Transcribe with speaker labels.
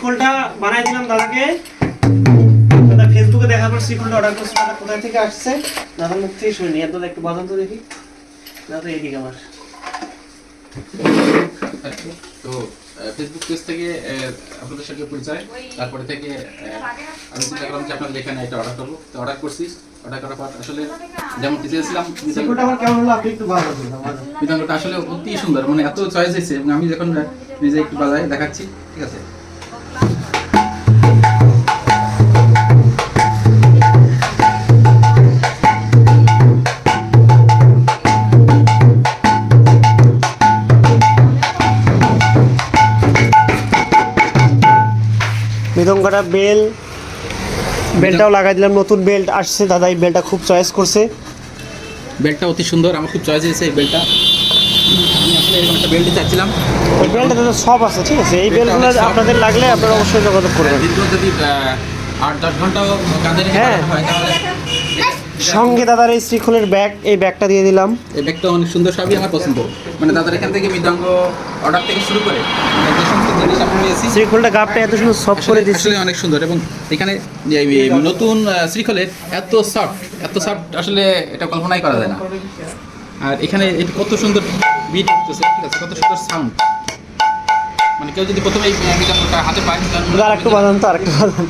Speaker 1: শ্রীখোলটা বানাই দিলাম দাদাকে। দাদা ফেসবুকে দেখার পর শ্রীখোলটা অর্ডার করছে। দাদা কোথায় থেকে আসছে দাদার মুখ থেকে শুনি। দাদা একটু বাজান তো দেখি। দাদা এইদিকে আমার
Speaker 2: তো ফেসবুক পেজ থেকে আপনাদের সাথে পরিচয়, তারপরে থেকে আমি চিন্তা করলাম যে আপনাদের এখানে এটা অর্ডার করবো। তো অর্ডার করছি, অর্ডার করার পর আসলে যেমন চেয়েছিলাম
Speaker 1: শ্রীখোলটা আমার কেমন হলো আপনি একটু বাজান।
Speaker 2: মৃদঙ্গটা আসলে অতি সুন্দর, মানে এত চয়েস হয়েছে এবং আমি যখন নিজে একটু বাজায় দেখাচ্ছি, ঠিক আছে।
Speaker 1: মৃদঙ্গটা বেলটাও লাগাই দিলাম, নতুন বেল্ট আসছে। দাদা এই বেলটা খুব চয়েস করছে।
Speaker 2: বেল্টটা অতি সুন্দর, আমার খুব চয়েস হয়েছে এই বেল্টটা। আমি আসলে এরকম একটা বেল্ট চাচ্ছিলাম।
Speaker 1: ওই বেল্টটা তো সব আছে, ঠিক আছে। এই বেল্টগুলো আপনাদের লাগলে আপনারা অবশ্যই যোগাযোগ করবেন।
Speaker 2: দীর্ঘ যদি 8-10 ঘন্টাও কাঁধে রেখে
Speaker 1: হ্যাঁ।
Speaker 2: হয় তাহলে
Speaker 1: সঙ্গে দাদার এই শ্রীখোলের ব্যাগ, এই ব্যাগটা দিয়ে দিলাম।
Speaker 2: এই ব্যাগটা অনেক সুন্দর, সবই আমার পছন্দ। মানে দাদার এখান থেকে মৃদঙ্গ অর্ডার থেকে শুরু করে যে সমস্ত জিনিস আমি পেয়েছি,
Speaker 1: শ্রীখোলটা গাবটা এত সুন্দর সফট করে দিচ্ছি।
Speaker 2: আসলে অনেক সুন্দর। এবং এখানে এই নতুন শ্রীখোলের এত সফট আসলে এটা কল্পনাই করা যায় না। আর এখানে এটা কত সুন্দর বিট করতেছে, ঠিক আছে, কত সুন্দর সাউন্ড। মানে কেউ যদি প্রথমে এই মৃদঙ্গটা হাতে পায়,
Speaker 1: আরেকটু বাজান তো, আরেকটু বাজান।